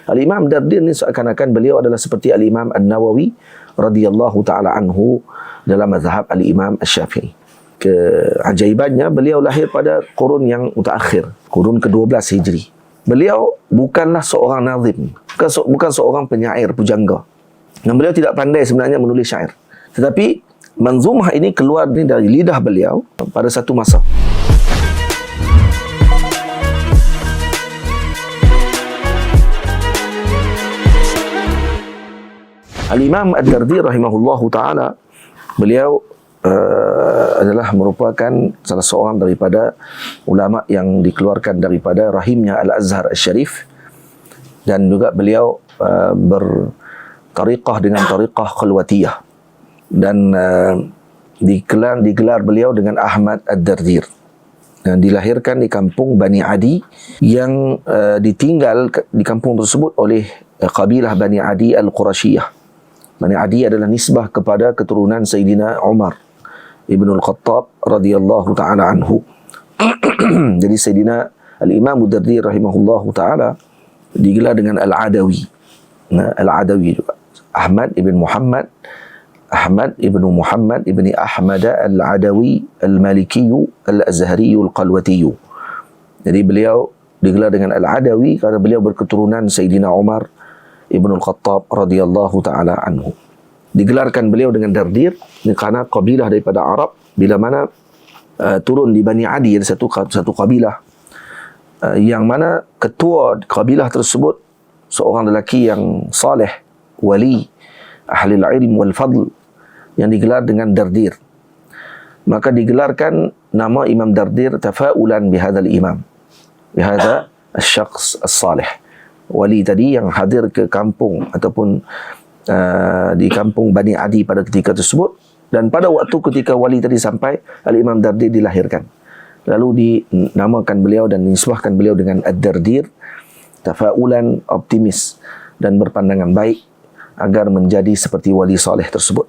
Al-Imam Dardir ni seakan-akan beliau adalah seperti Al-Imam An-Nawawi radhiyallahu ta'ala anhu dalam mazhab Al-Imam Asy-Syafi'i. Keajaibannya, beliau lahir pada kurun yang mutaakhir, kurun ke-12 Hijri. Beliau bukanlah seorang nazim, bukan seorang penyair pujangga. Dan beliau tidak pandai sebenarnya menulis syair. Tetapi manzumah ini keluar dari lidah beliau pada satu masa. Al-Imam Ad-Dardir rahimahullahu ta'ala, beliau adalah merupakan salah seorang daripada ulama yang dikeluarkan daripada rahimnya Al-Azhar Al-Syarif, dan juga beliau bertariqah dengan tariqah khalwatiyah, dan digelar beliau dengan Ahmad Ad-Dardir. Dilahirkan di kampung Bani Adi yang ditinggal di kampung tersebut oleh kabilah Bani Adi Al-Qurashiyah. Bani Adi adalah nisbah kepada keturunan Sayyidina Umar Ibnul Khattab radhiyallahu ta'ala anhu. Jadi Sayyidina Al-Imam Ad-Dardir rahimahullahu ta'ala digelar dengan Al-Adawi. Al-Adawi juga. Ahmad ibn Muhammad ibni Ahmad Al-Adawi Al-Maliki Al-Azhari Al-Qalwati. Jadi beliau digelar dengan Al-Adawi kerana beliau berketurunan Sayyidina Umar Ibnul Khattab radhiyallahu ta'ala anhu. Digelarkan beliau dengan Dardir kerana kabilah daripada Arab, bila mana turun di Bani Adi, ada satu kabilah yang mana ketua kabilah tersebut seorang lelaki yang saleh, wali, ahli ilm wal fadl, yang digelar dengan Dardir. Maka digelarkan nama Imam Dardir tafaulan bihadzal imam, bihadza asy-syakhs as-salih. Wali tadi yang hadir ke kampung ataupun di kampung Bani Adi pada ketika tersebut, dan pada waktu ketika wali tadi sampai, Al-Imam Dardir dilahirkan. Lalu dinamakan beliau dan dinisbahkan beliau dengan Ad-Dardir, tafaulan, optimis dan berpandangan baik agar menjadi seperti wali saleh tersebut.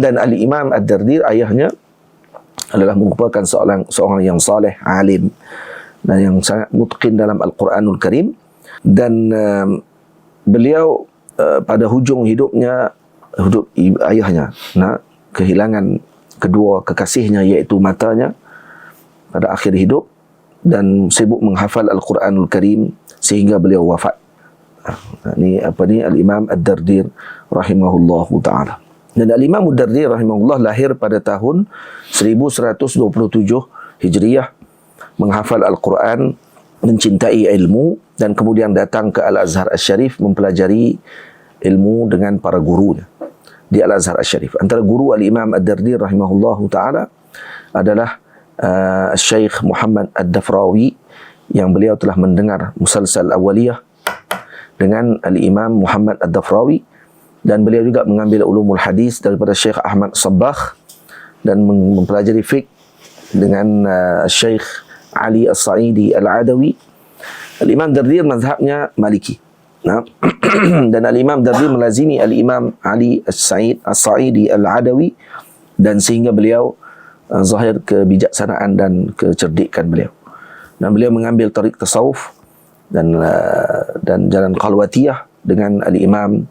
Dan Al-Imam Ad-Dardir, ayahnya adalah merupakan seorang yang saleh, alim, dan yang sangat mutqin dalam Al-Quranul Karim. Dan beliau pada hujung hidupnya, hidup ayahnya, kehilangan kedua kekasihnya iaitu matanya pada akhir hidup, dan sibuk menghafal Al-Quranul Karim sehingga beliau wafat. Ini Al-Imam Ad-Dardir rahimahullahu ta'ala. Dan Al-Imam Ad-Dardir rahimahullah lahir pada tahun 1127 Hijriyah, menghafal Al-Quran, mencintai ilmu, dan kemudian datang ke Al-Azhar Al-Syarif mempelajari ilmu dengan para gurunya di Al-Azhar Al-Syarif. Antara guru Al-Imam Ad-Dardir rahimahullahu ta'ala adalah Syekh Muhammad Ad-Dafrawi, yang beliau telah mendengar musalsal awaliyah dengan Al-Imam Muhammad Ad-Dafrawi, dan beliau juga mengambil ulumul hadis daripada Syekh Ahmad Sabbagh, dan mempelajari fiqh dengan Syekh Ali As-Sa'idi Al-Adawi. Al-Imam Dardir mazhabnya Maliki. Dan Al-Imam Dardir melazimi Al-Imam Ali As-Sa'idi Al-Adawi, dan sehingga beliau zahir kebijaksanaan dan kecerdikan beliau. Dan beliau mengambil tarik tasawuf dan jalan khalwatiyah dengan Al-Imam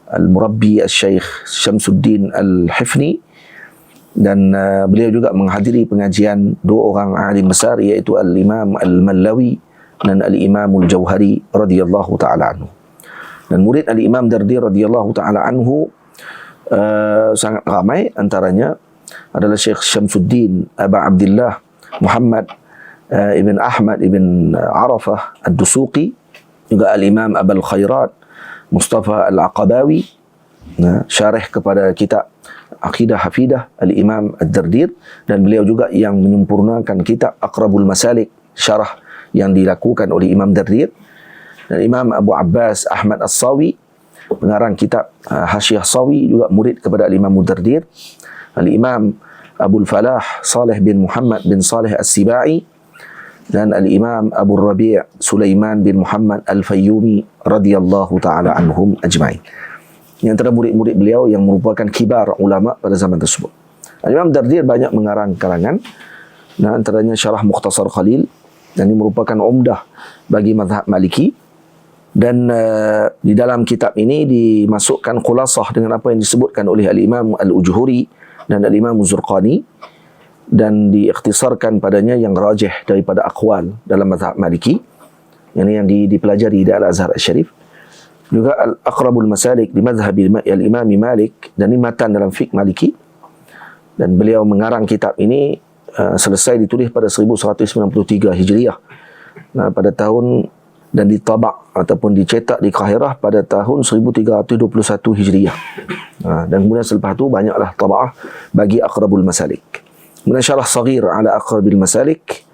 Al-Murabbi Al-Syekh Syamsuddin Al-Hifni, dan beliau juga menghadiri pengajian dua orang alim besar, iaitu Al-Imam Al-Mallawi dan Al-Imam Al-Jauhari radhiyallahu ta'ala anhu. Dan murid Al-Imam Dardir radhiyallahu ta'ala anhu sangat ramai. Antaranya adalah Syekh Syamsuddin Aba Abdullah Muhammad ibn Ahmad ibn Arafah Ad-Dusuqi, juga Al-Imam Abul Khairat Mustafa Al-Aqabawi, syarih kepada kitab Aqidah Hafidah Al-Imam Ad-Dardir, dan beliau juga yang menyempurnakan kitab Aqrabul Masalik, syarah yang dilakukan oleh Imam Dardir. Dan Imam Abu Abbas Ahmad As-Sawi, pengarang kitab Hasyiah Sawi, juga murid kepada Al-Imam Dardir. Al-Imam Abul Falah Saleh bin Muhammad bin Saleh As-Sibai, dan Al-Imam Abu Rabi' Sulaiman bin Muhammad Al-Fayyumi radhiyallahu ta'ala anhum ajma'in. Yang antara murid-murid beliau yang merupakan kibar ulama pada zaman tersebut. Al-Imam Dardir banyak mengarang karangan, antaranya Syarah Mukhtasar Khalil, dan ini merupakan umdah bagi mazhab Maliki. Dan di dalam kitab ini dimasukkan khulasah dengan apa yang disebutkan oleh Al-Imam Al-Ujhuri dan Al-Imam Zurqani, dan diikhtisarkan padanya yang rajih daripada aqwal dalam mazhab Maliki, yang dipelajari di Al-Azhar Al-Syarif. Juga Al-Aqrabul Masalik di mazhab Al-Imam Malik, dan ini matan dalam fiqh Maliki. Dan beliau mengarang kitab ini selesai ditulis pada 1193 Hijriah. Nah, pada tahun, dan ditabak ataupun dicetak di Kahirah pada tahun 1321 Hijriah. Dan kemudian selepas itu banyaklah taba'ah bagi Aqrabul Masalik. Kemudian syarah saghir ala Aqrabil Masalik,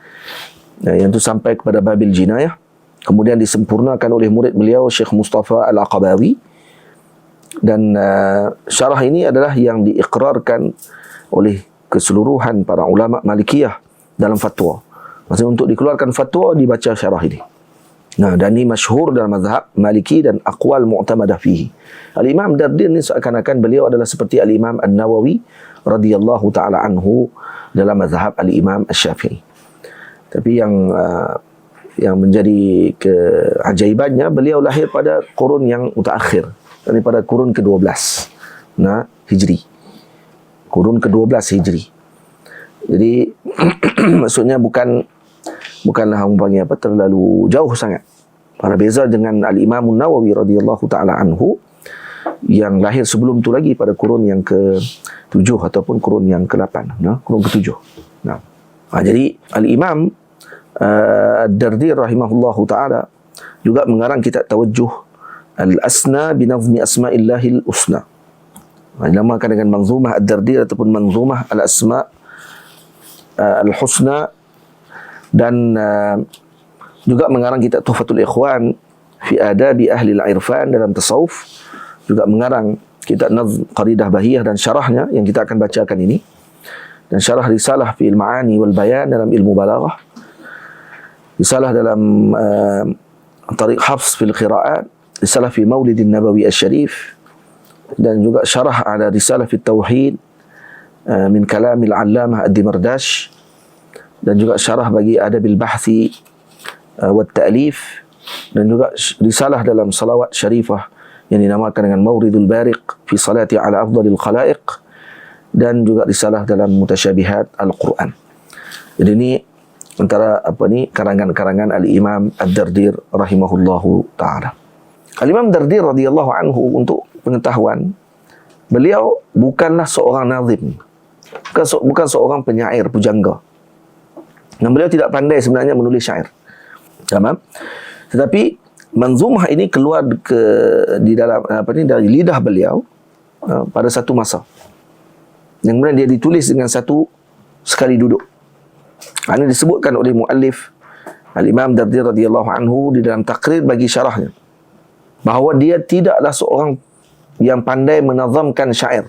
yang itu sampai kepada Babil Jinayah. Kemudian disempurnakan oleh murid beliau Syekh Mustafa Al-Aqabawi. Dan syarah ini adalah yang diikrarkan oleh keseluruhan para ulama Malikiyah dalam fatwa. Maksudnya untuk dikeluarkan fatwa dibaca syarah ini. Nah, dan ini masyhur dalam mazhab Maliki dan aqwal mu'tamadah fihi. Al-Imam Dardir ni seakan-akan beliau adalah seperti Al-Imam An-Nawawi radhiyallahu taala anhu dalam mazhab Al-Imam Asy-Syafi'i. Tapi yang menjadi keajaibannya, beliau lahir pada kurun yang mutaakhir, daripada kurun ke-12 Hijri. Kurun ke-12 Hijri. Jadi maksudnya bukanlah umpamanya terlalu jauh sangat. Pada beza dengan Al-Imam An-Nawawi radhiyallahu taala anhu yang lahir sebelum tu lagi pada kurun yang ke-7 ataupun kurun yang ke-8, kurun ke-7. Jadi Al-Imam Ad-Dardir rahimahullahu taala juga mengarang kitab Tawajjuh Al-Asna bi Nazmi Asma'illahil Husna. Dinamakan dengan Manzumah Ad-Dardir ataupun Manzumah Al-Asma' Al-Husna. Dan juga mengarang kitab Tuhfatul Ikhwan fi Adabi Ahli Al-Irfan dalam tasawuf. Juga mengarang kitab Nazm Qaridah Bahiyah dan syarahnya yang kita akan bacakan ini. Dan syarah risalah fi Al-Ma'ani wal Bayan dalam ilmu balaghah. Risalah dalam Tariq Hafs fil Qira'at. Risalah fi Maulidin Nabawi Asy-Syarif. Dan juga syarah ala risalah fi Tauhid min Kalamil Allamah Ad-Dimardash. Dan juga syarah bagi Adabil Bahthi wa Ta'lif, dan juga risalah dalam salawat syarifah yang dinamakan dengan Mawridul Bariq fi salati ala afdalil khalaiq, dan juga risalah dalam mutasyabihat Al-Quran. Jadi ini antara karangan-karangan Al-Imam Ad-Dardir rahimahullahu ta'ala. Al-Imam Dardir radhiyallahu anhu, untuk pengetahuan, beliau bukanlah seorang nazim, bukan seorang penyair pujangga. Dan beliau tidak pandai sebenarnya menulis syair. Tamam? Tetapi manzumah ini keluar di dalam dari lidah beliau pada satu masa. Yang kemudian dia ditulis dengan satu sekali duduk. Ini disebutkan oleh muallif Al-Imam Dardir radhiyallahu anhu di dalam takrir bagi syarahnya, bahawa dia tidaklah seorang yang pandai menazamkan syair.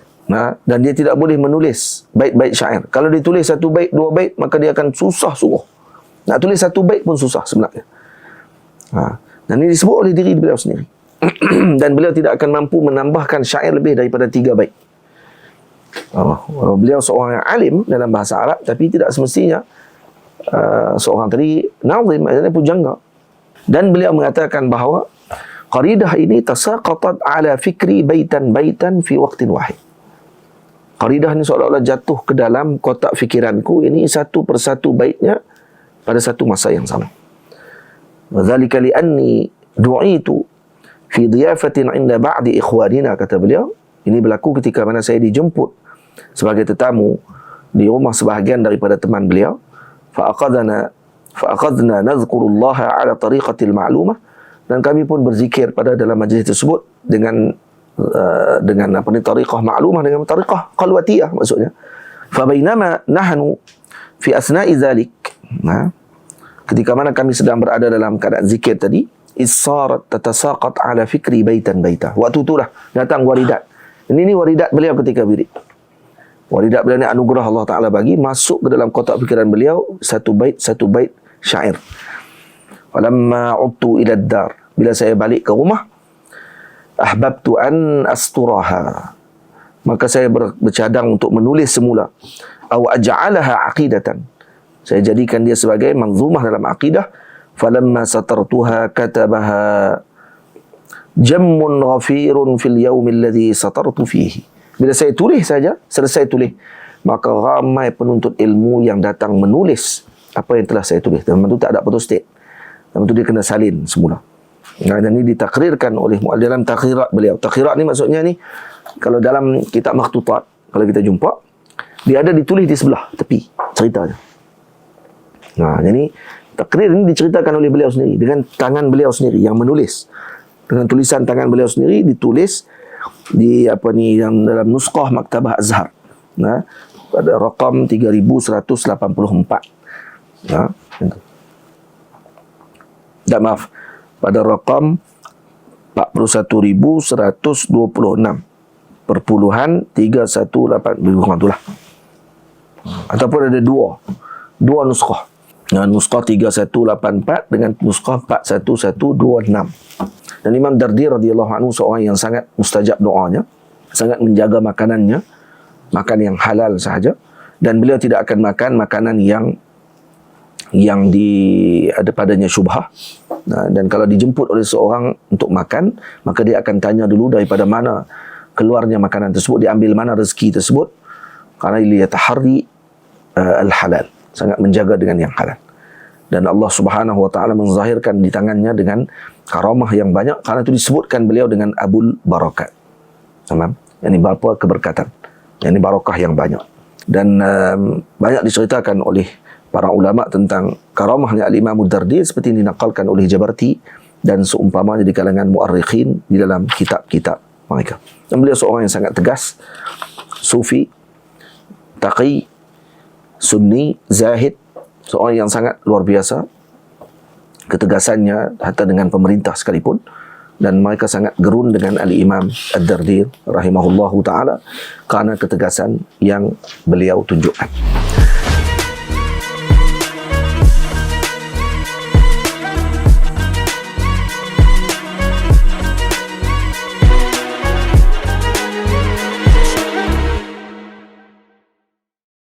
Dan dia tidak boleh menulis bait-bait syair. Kalau dia tulis satu bait, dua bait, maka dia akan susah sungguh. Nak tulis satu bait pun susah sebenarnya. Dan ini disebut oleh diri beliau sendiri. Dan beliau tidak akan mampu menambahkan syair lebih daripada 3 bait. Beliau seorang yang alim dalam bahasa Arab, tapi tidak semestinya seorang tadi nazim, maksudnya pujangga. Dan beliau mengatakan bahawa qaridah ini tasaqatat ala fikri baitan fi waqtin wahid. Qaridah ni seolah-olah jatuh ke dalam kotak fikiranku ini satu persatu baitnya pada satu masa yang sama. Wadzalika li'anni du'itu fi diyafatin 'inda ba'di ikhwanina, kata beliau. Ini berlaku ketika mana saya dijemput sebagai tetamu di rumah sebahagian daripada teman beliau. Fa'aqadna nadhkurullaha 'ala tariqatil ma'lumah, dan kami pun berzikir pada dalam majlis tersebut dengan tariqah ma'lumah, dengan tariqah qalwatiyah maksudnya. Fa bainama nahnu fi asna'i dzalik, ketika mana kami sedang berada dalam keadaan zikir tadi, issarat tatasaqat ala fikri baitan. Waktu itulah datang waridat. Ini waridat beliau ketika wirid. Waridat beliau ni anugerah Allah Ta'ala bagi, masuk ke dalam kotak fikiran beliau satu bait syair. Walamma udtu ila ad-dar, bila saya balik ke rumah, ahbabtu an asturaha, maka saya bercadang untuk menulis semula. Aw aj'alaha aqidatan, saya jadikan dia sebagai manzumah dalam akidah. Falamma satartuha katabaha jammun ghafirun fil yaumil ladzi satartu fihi. Bila saya tulis saja, selesai tulis, maka ramai penuntut ilmu yang datang menulis apa yang telah saya tulis. Dan itu tak ada photostat. Dan itu dia kena salin semula. Nah, dan ini ditakrirkan oleh dalam takhirat beliau. Takhirat ni maksudnya ni, kalau dalam kitab makhtutat, kalau kita jumpa, dia ada ditulis di sebelah tepi ceritanya. Nah, jadi takrir ini diceritakan oleh beliau sendiri dengan tangan beliau sendiri yang menulis. Dengan tulisan tangan beliau sendiri ditulis di apa ni yang dalam nuskhah Maktabah Azhar. Nah, pada rakam 3184. Ya, itu. Tak maaf, pada rakam 41.126 perpuluhan 318 itulah. Ataupun ada dua nuskhah. Nuskhah 3184 dengan nuskhah 41126. Dan Imam Dardi radhiyallahu anhu seorang yang sangat mustajab doanya, sangat menjaga makanannya, makan yang halal sahaja, dan beliau tidak akan makan makanan yang ada padanya syubhah. Dan kalau dijemput oleh seorang untuk makan, maka dia akan tanya dulu daripada mana keluarnya makanan tersebut, diambil mana rezeki tersebut, karena dia tahari al-halal, sangat menjaga dengan yang halal. Dan Allah Subhanahu wa taala menzahirkan di tangannya dengan karamah yang banyak, karena itu disebutkan beliau dengan Abul Barakat. Tamam? Yang ini bapa keberkatan. Yang ini barakah yang banyak. Dan banyak diceritakan oleh para ulama tentang karamahnya Al-Imam Dardi seperti yang dinakalkan oleh Jabarti dan seumpamanya di kalangan muarrikhin di dalam kitab-kitab mereka. Dan beliau seorang yang sangat tegas, sufi, taqi, sunni, zahid, seorang yang sangat luar biasa ketegasannya hatta dengan pemerintah sekalipun, dan mereka sangat gerun dengan Al-Imam Ad-Dardi rahimahullahu ta'ala karena ketegasan yang beliau tunjukkan.